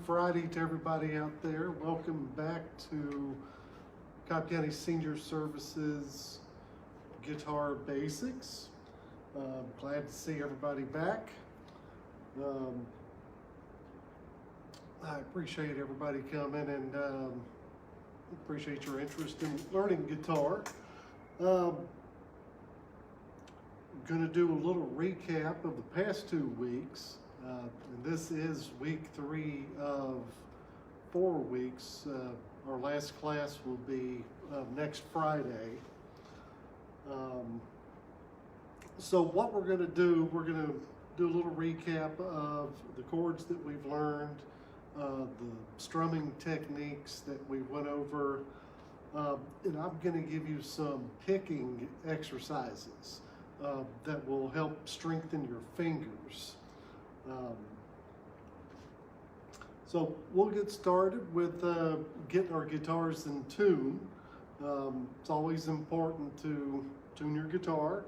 Friday to everybody out there. Welcome back to Cobb County Senior Services Guitar Basics. Glad to see everybody back. I appreciate everybody coming and appreciate your interest in learning guitar. Going to do a little recap of the past 2 weeks. And this is week 3 of 4 weeks. Our last class will be next Friday. So what we're going to do a little recap of the chords that we've learned, the strumming techniques that we went over, and I'm going to give you some picking exercises that will help strengthen your fingers. So we'll get started with getting our guitars in tune. It's always important to tune your guitar,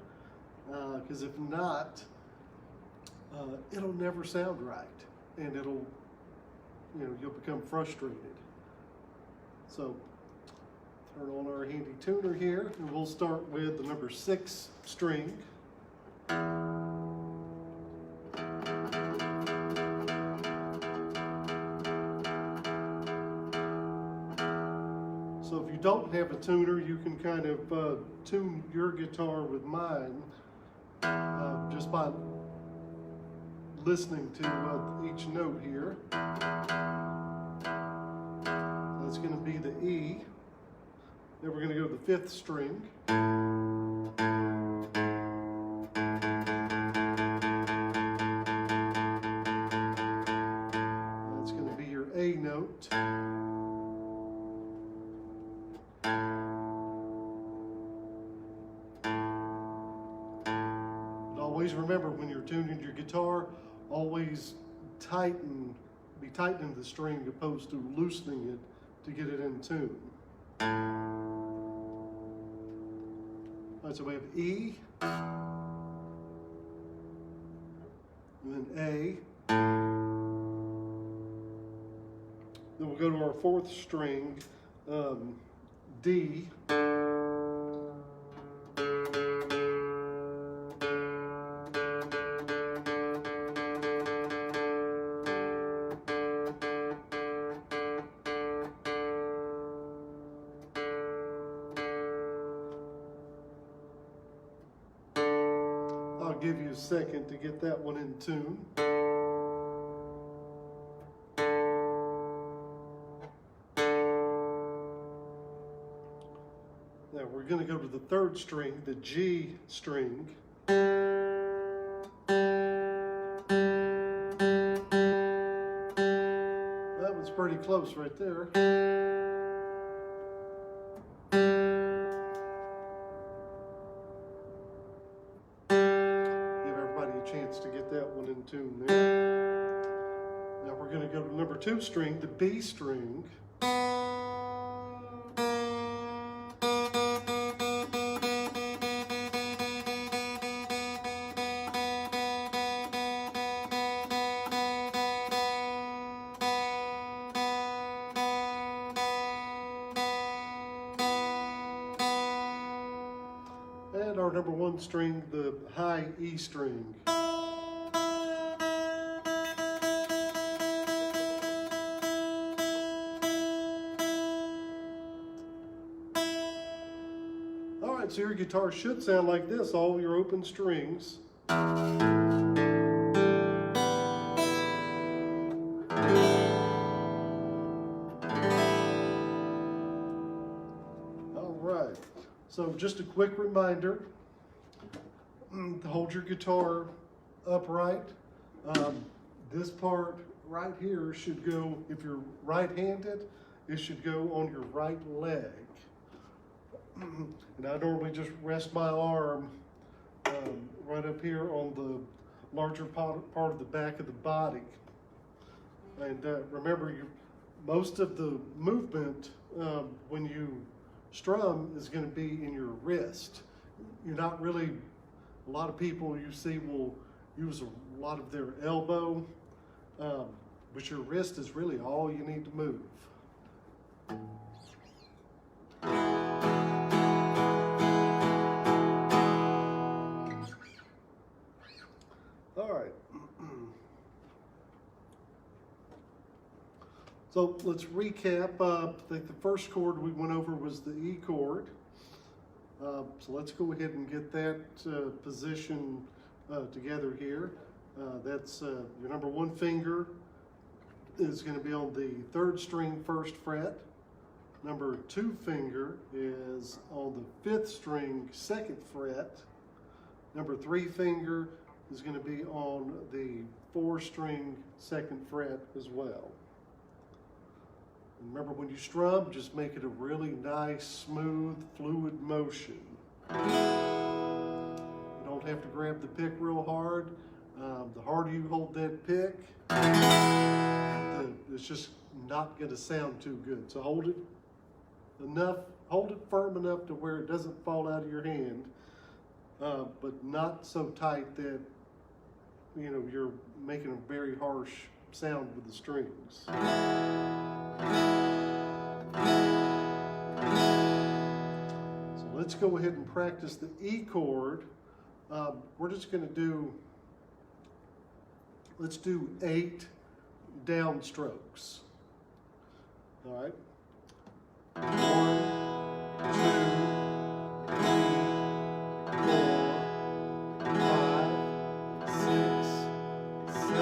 because if not, it'll never sound right, and you'll become frustrated. So turn on our handy tuner here, and we'll start with the number 6 string. So if you don't have a tuner, you can kind of tune your guitar with mine just by listening to each note here. That's going to be the E. Then we're going to go to the 5th string. That's going to be your A note. But always remember, when you're tuning your guitar, always be tightening the string opposed to loosening it to get it in tune. All right, so we have E, and then A. Then we'll go to our 4th string, D. I'll give you a second to get that one in tune. Now we're going to go to the 3rd string, the G string. That was pretty close right there. Chance to get that one in tune there. Now we're going to go to number 2 string, the B string. And our number 1 string, the high E string. Alright, so your guitar should sound like this, all your open strings. Alright, so just a quick reminder to hold your guitar upright. This part right here should go, if you're right-handed, it should go on your right leg. And I normally just rest my arm right up here on the larger part of the back of the body. And remember, most of the movement when you strum is going to be in your wrist. You're not really, a lot of people you see will use a lot of their elbow but your wrist is really all you need to move. All right. So let's recap. I think the first chord we went over was the E chord. So let's go ahead and get that position together here. That's your number one finger is going to be on the third string, first fret. Number two finger is on the fifth string, second fret. Number three finger is going to be on the four string, second fret as well. And remember, when you strum, just make it a really nice, smooth, fluid motion. You don't have to grab the pick real hard. The harder you hold that pick, it's just not going to sound too good. So hold it firm enough to where it doesn't fall out of your hand, but not so tight that you're making a very harsh sound with the strings. So let's go ahead and practice the E chord. We're just going to let's do 8 downstrokes. All right. 1, 2, 3, 4, 5, 6, 7,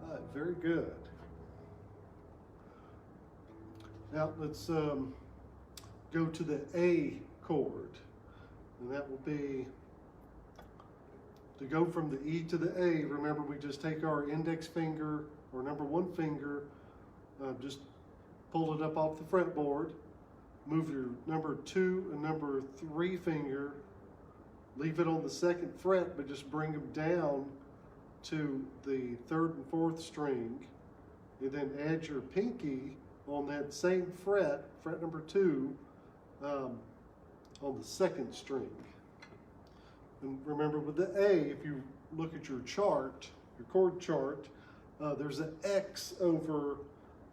8. Very good. Now let's go to the A chord, and that will be, to go from the E to the A, remember we just take our index finger or number one finger, just pull it up off the fretboard, move your number 2 and number 3 finger, leave it on the second fret, but just bring them down to the 3rd and 4th string, and then add your pinky on that same fret, fret number 2, on the 2nd string. And remember, with the A, if you look at your chart, your chord chart, there's an X over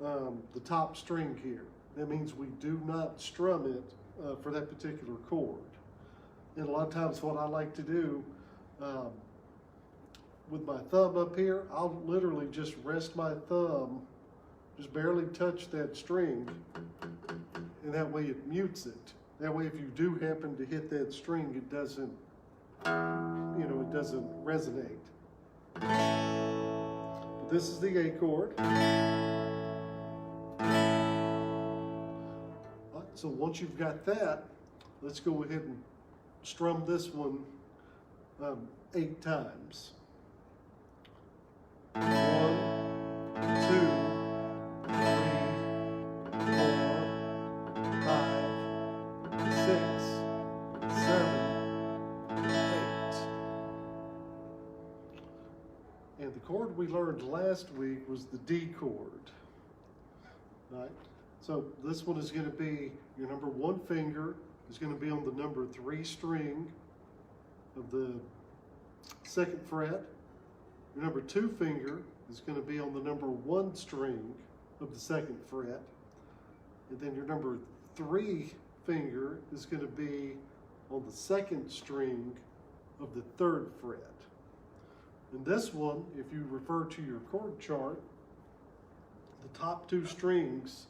the top string here. That means we do not strum it for that particular chord. And a lot of times what I like to do, with my thumb up here, I'll literally just rest my thumb, just barely touch that string, and that way it mutes it. That way if you do happen to hit that string, it doesn't, it doesn't resonate. But this is the A chord. All right, so once you've got that, let's go ahead and strum this one 8 times. 1, 2, 3, 4, 5, 6, 7, 8. And the chord we learned last week was the D chord. Right? So this one is going to be, your number 1 finger is going to be on the number 3 string of the 2nd fret. Your number 2 finger is going to be on the number 1 string of the 2nd fret. And then your number 3 finger is going to be on the 2nd string of the 3rd fret. And this one, if you refer to your chord chart, the top 2 strings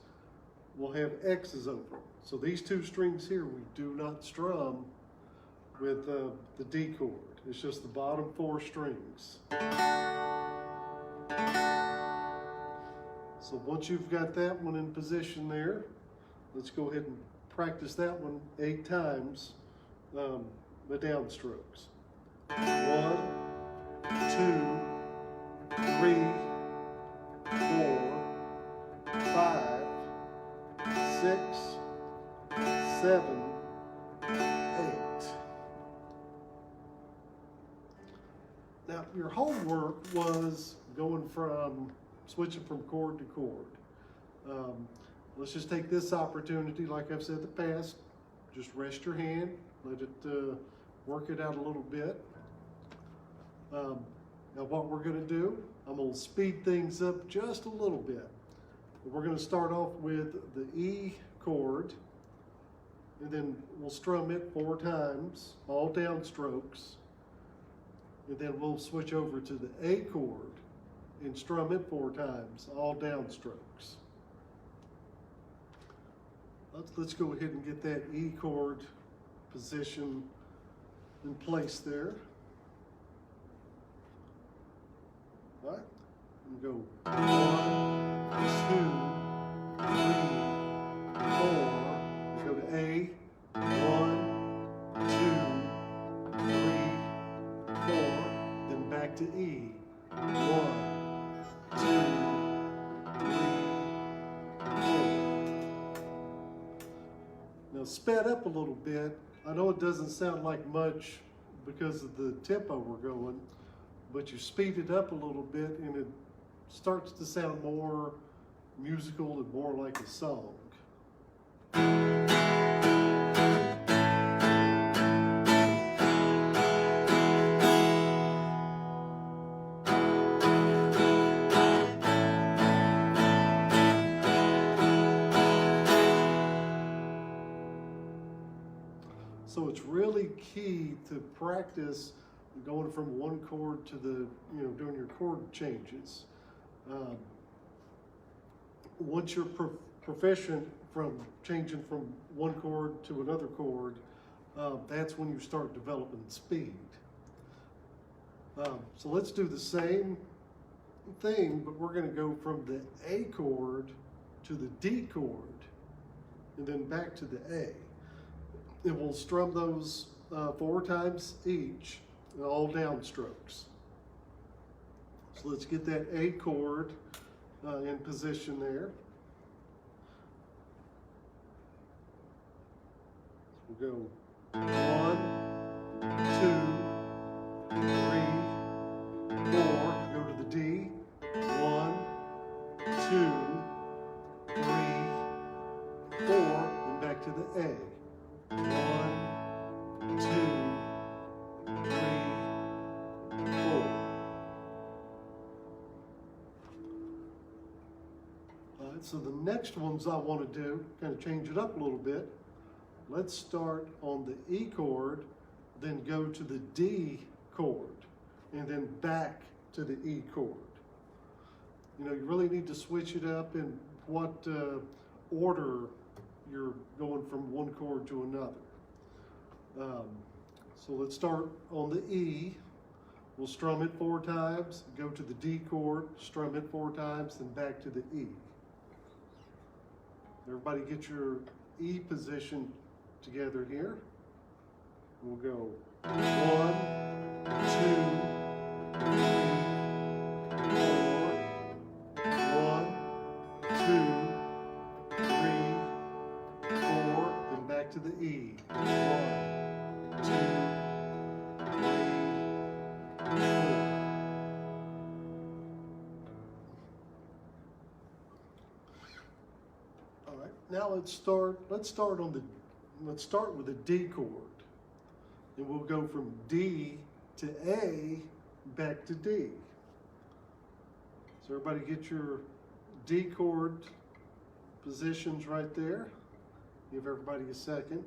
will have X's over them. So these 2 strings here, we do not strum with the D chord. It's just the bottom 4 strings. So once you've got that one in position there, let's go ahead and practice that one 8 times, the downstrokes. 1, 2, 3, 4, 5, 6, 7, 8. Now, your homework was switching from chord to chord. Let's just take this opportunity, like I've said in the past, just rest your hand, let it work it out a little bit. Now Now what we're going to do, I'm going to speed things up just a little bit. We're going to start off with the E chord, and then we'll strum it 4 times, all downstrokes. And then we'll switch over to the A chord and strum it 4 times, all downstrokes. Let's go ahead and get that E chord position in place there. All right, and go 1, 2, 3, 4. And go to A, 1, 2, 3, 4. Then back to E, 1, 2, 3, 4. Now sped up a little bit. I know it doesn't sound like much because of the tempo we're going, but you speed it up a little bit and it starts to sound more musical and more like a song. So it's really key to practice going from one chord to the, doing your chord changes. Once you're proficient from changing from one chord to another chord, that's when you start developing speed. So let's do the same thing, but we're going to go from the A chord to the D chord, and then back to the A. And we'll strum those 4 times each, all downstrokes. So let's get that A chord in position there. So we'll go 1, 2, 3, 4. Go to the D. 1, 2, 3, 4. And back to the A. 1, 2, 3, 4. So the next ones I want to do, kind of change it up a little bit. Let's start on the E chord, then go to the D chord, and then back to the E chord. You really need to switch it up in what order you're going from one chord to another. So let's start on the E. We'll strum it 4 times, go to the D chord, strum it 4 times, then back to the E. Everybody get your E position together here. We'll go 1, 2, 3, 4. 1, 2, 3, 4. Then back to the E. 1, 2, 3, 4. All right. Now let's start with the D chord. And we'll go from D to A, back to D. So everybody get your D chord positions right there. Give everybody a second.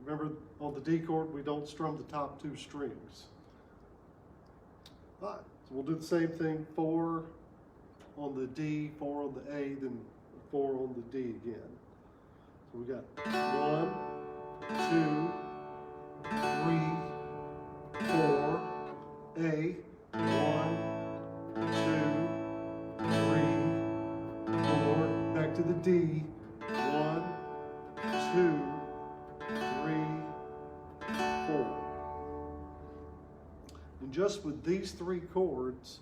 Remember, on the D chord, we don't strum the top 2 strings. All right, so we'll do the same thing, 4 on the D, 4 on the A, then 4 on the D again. So we got 1, 2, 3, 4, A, 1, 2, 3, 4, back to the D, 1, 2, 3, 4. And just with these 3 chords,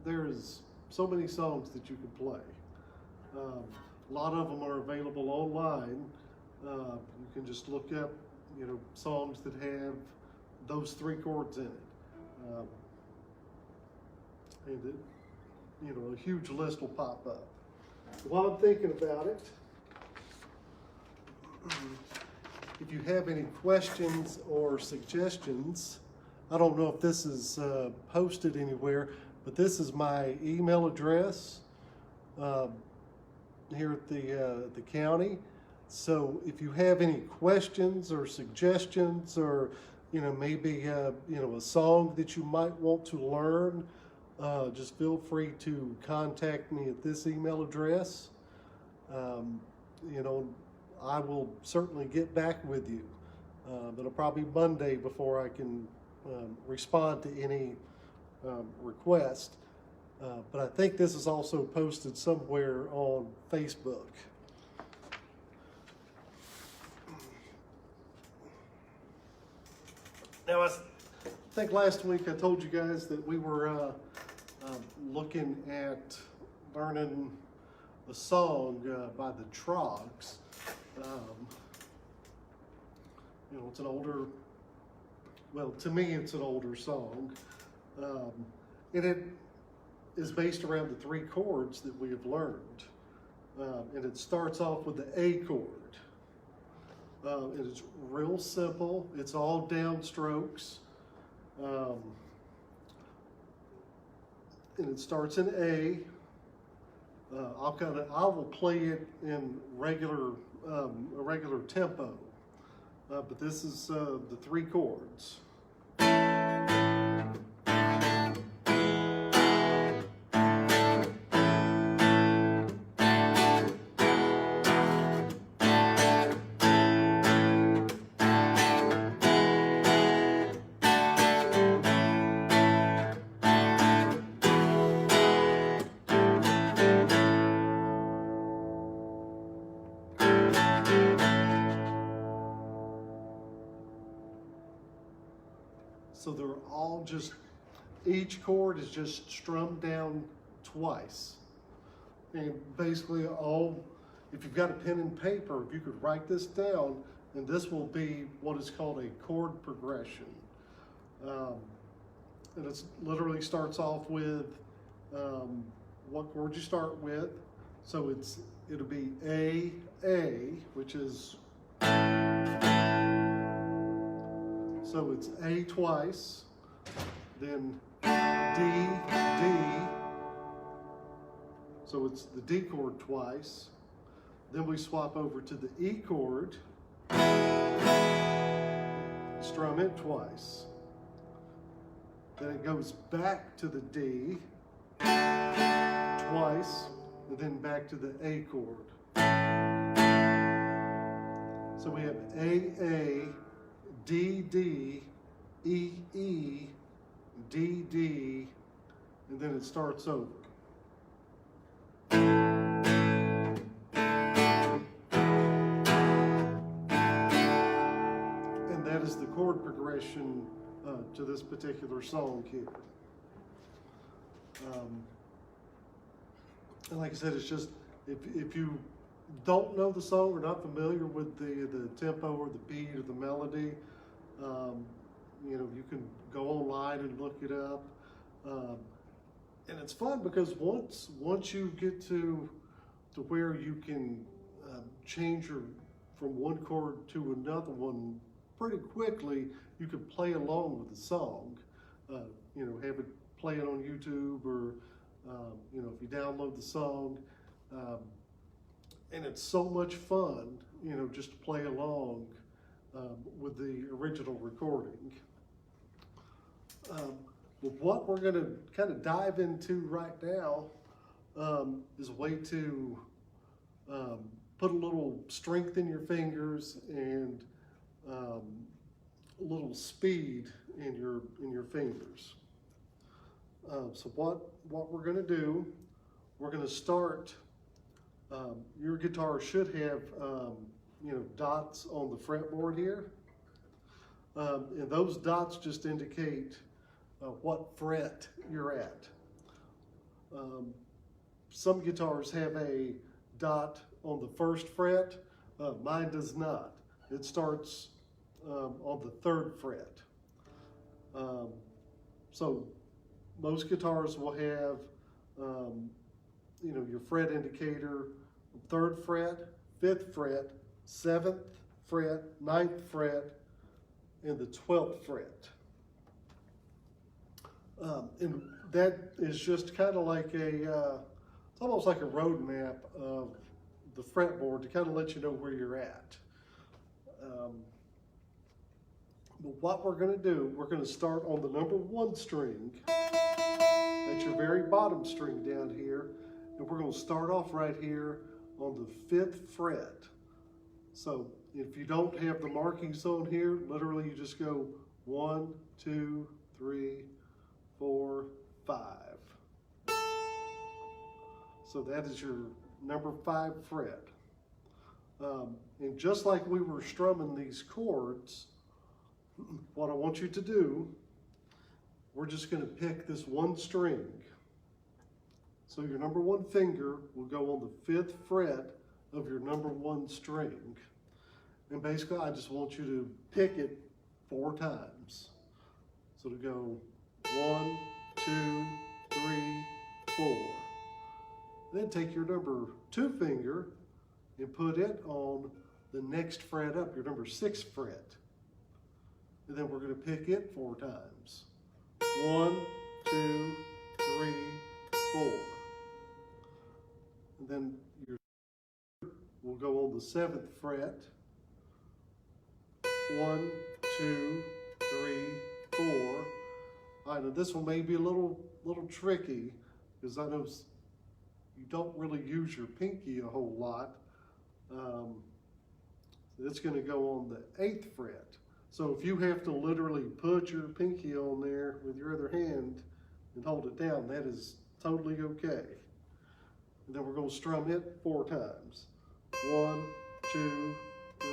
there's so many songs that you can play. A lot of them are available online. You can just look up, songs that have those 3 chords in it. And it, a huge list will pop up. While I'm thinking about it, if you have any questions or suggestions, I don't know if this is posted anywhere, but this is my email address um, here at the county. So if you have any questions or suggestions, or maybe a song that you might want to learn, just feel free to contact me at this email address. Um, I will certainly get back with you. It'll probably be Monday before I can respond to any request. But I think this is also posted somewhere on Facebook. Now, I think last week I told you guys that we were looking at learning a song by the Trogs. It's an older, well, to me it's an older song. And it is based around the 3 chords that we have learned. And it starts off with the A chord. It's real simple. It's all downstrokes. And it starts in A. I will play it in a regular tempo. But this is the 3 chords. So they're all just, each chord is just strummed down twice. And basically if you've got a pen and paper, if you could write this down, and this will be what is called a chord progression. And it literally starts off with what chord you start with. So it'll be A, which is, so it's A twice, then D, so it's the D chord twice. Then we swap over to the E chord, strum it twice. Then it goes back to the D twice, and then back to the A chord. So we have A, D, E, D, and then it starts over. And that is the chord progression to this particular song here. And like I said, it's just, if you don't know the song or not familiar with the tempo or the beat or the melody, you can go online and look it up. And it's fun because once you get to where you can change from one chord to another one pretty quickly, you can play along with the song. Have it play it on YouTube, or if you download the song. And it's so much fun, just to play along with the original recording. But what we're going to kind of dive into right now is a way to put a little strength in your fingers and a little speed in your fingers. So what we're going to do, we're going to start. Your guitar should have dots on the fretboard here, and those dots just indicate what fret you're at. Some guitars have a dot on the 1st fret. Mine does not. It starts on the 3rd fret. So most guitars will have your fret indicator, 3rd fret, 5th fret, 7th fret, 9th fret, and the 12th fret. And that is just kind of like it's almost like a road map of the fretboard to kind of let you know where you're at. But what we're going to do, we're going to start on the number 1 string. That's your very bottom string down here. And we're going to start off right here on the 5th fret. So if you don't have the markings on here, literally you just go 1, 2, 3, 4, 5. So that is your number 5 fret. And just like we were strumming these chords, what I want you to do, we're just going to pick this 1 string. So your number 1 finger will go on the 5th fret of your number 1 string. And basically I just want you to pick it 4 times. So to go 1, 2, 3, 4. Then take your number 2 finger and put it on the next fret up, your number 6th fret. And then we're going to pick it 4 times. 1, 2, 3, 4. And then your will go on the 7th fret. 1, 2, 3, 4. All right, now this one may be a little tricky because I know you don't really use your pinky a whole lot. It's going to go on the 8th fret. So if you have to literally put your pinky on there with your other hand and hold it down, that is totally okay. And then we're going to strum it 4 times. 1, 2, 3,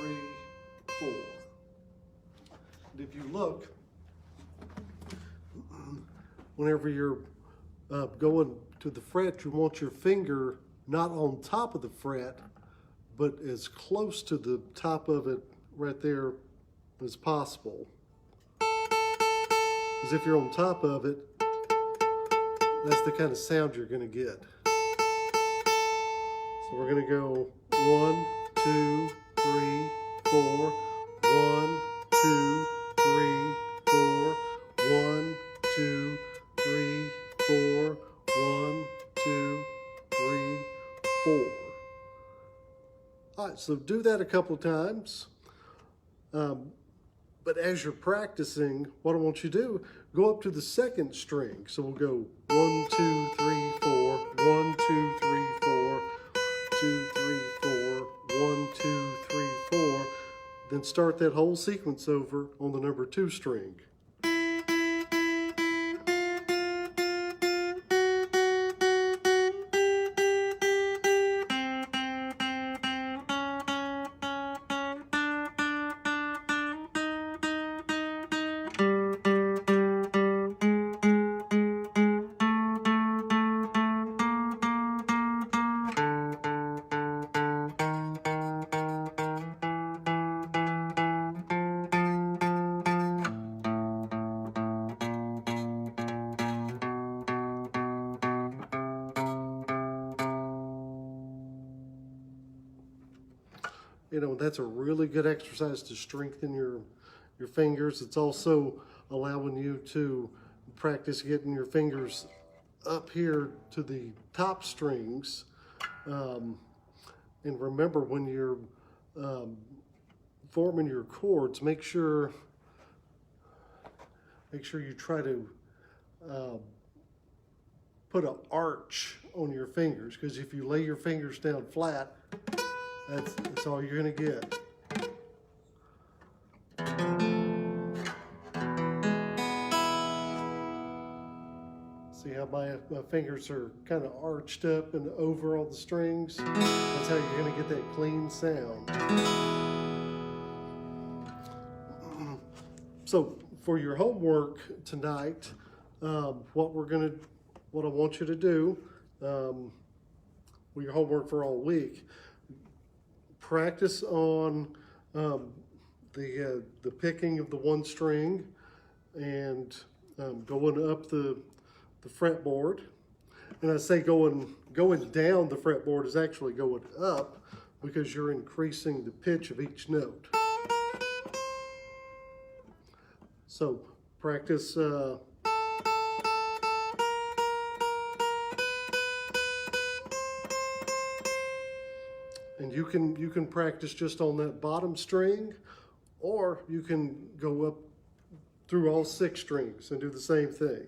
4. And if you look, whenever you're going to the fret, you want your finger not on top of the fret, but as close to the top of it right there as possible. Because if you're on top of it, that's the kind of sound you're going to get. So we're going to go 1, 2, 3, 4, 1, 2, 3, 4, 1, 2, 3, 4, 1, 2, 3, 4. All right, so do that a couple times. But as you're practicing, what I want you to do, go up to the 2nd string. So we'll go 1, 2, 3, 4, 1, 2, 3, 4, 2, 3, 4, 1, 2, 3, 4. Then start that whole sequence over on the number 2 string. You know, that's a really good exercise to strengthen your fingers. It's also allowing you to practice getting your fingers up here to the top strings. And remember, when you're forming your chords, make sure you try to put an arch on your fingers, because if you lay your fingers down flat, that's all you're going to get. See how my fingers are kind of arched up and over all the strings? That's how you're going to get that clean sound. So for your homework tonight, what I want you to do, your homework for all week, practice on the picking of the 1 string and going up the fretboard. And I say going down the fretboard is actually going up, because you're increasing the pitch of each note. So practice you can practice just on that bottom string, or you can go up through all 6 strings and do the same thing.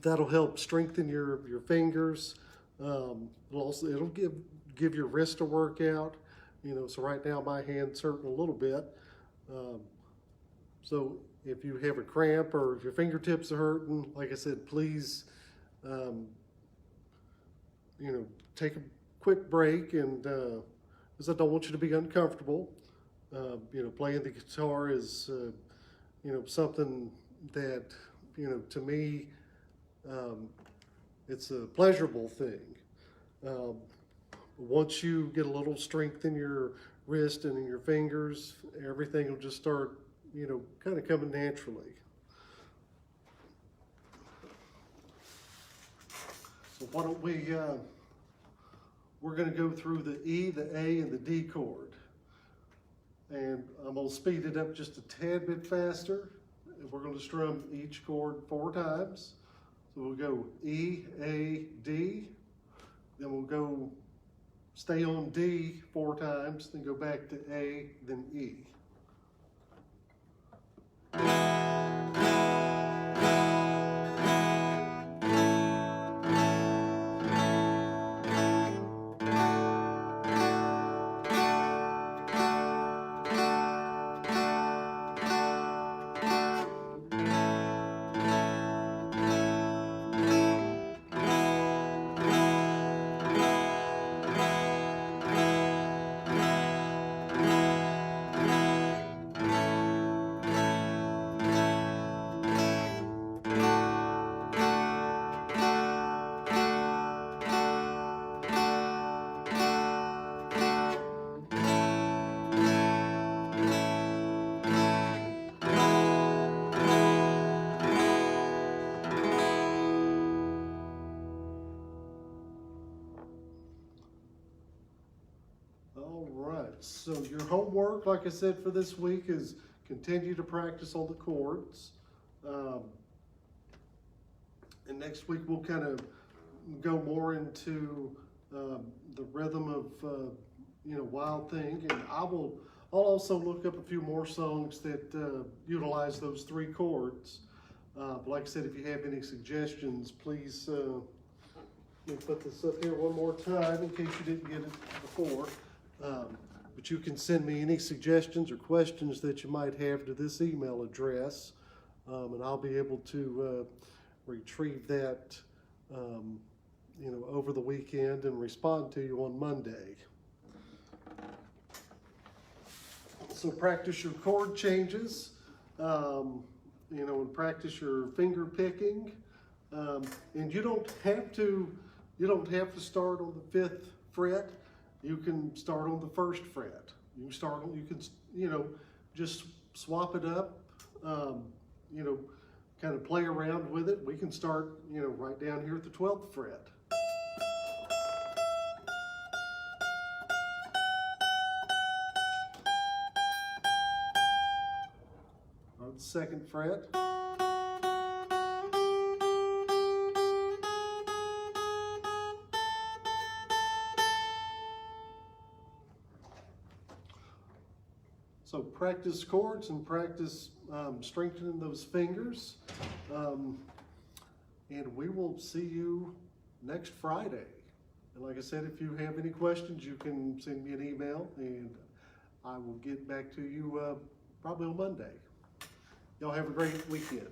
That'll help strengthen your fingers. It'll give your wrist a workout. You know, so right now my hand's hurting a little bit. So if you have a cramp or if your fingertips are hurting, like I said, please, you know, take a quick break, and because I don't want you to be uncomfortable. You know, playing the guitar is, you know, something that, you know, to me, it's a pleasurable thing. Once you get a little strength in your wrist and in your fingers, everything will just start, you know, kind of coming naturally. So why don't we're going to go through the E, the A, and the D chord. And I'm going to speed it up just a tad bit faster. And we're going to strum each chord 4 times. So we'll go E, A, D. Then we'll go stay on D 4 times, then go back to A, then E. All right, so your homework, like I said, for this week is continue to practice on the chords. And next week we'll kind of go more into the rhythm of, you know, Wild Thing. And I'll also look up a few more songs that utilize those 3 chords. But like I said, if you have any suggestions, please let me put this up here one more time in case you didn't get it before. But you can send me any suggestions or questions that you might have to this email address, and I'll be able to retrieve that, you know, over the weekend and respond to you on Monday. So practice your chord changes, you know, and practice your finger picking, and you don't have to start on the 5th fret. You can start on the 1st fret. You can, you know, just swap it up, you know, kind of play around with it. We can start, you know, right down here at the 12th fret. On the 2nd fret. So practice chords and practice strengthening those fingers. And we will see you next Friday. And like I said, if you have any questions, you can send me an email and I will get back to you probably on Monday. Y'all have a great weekend.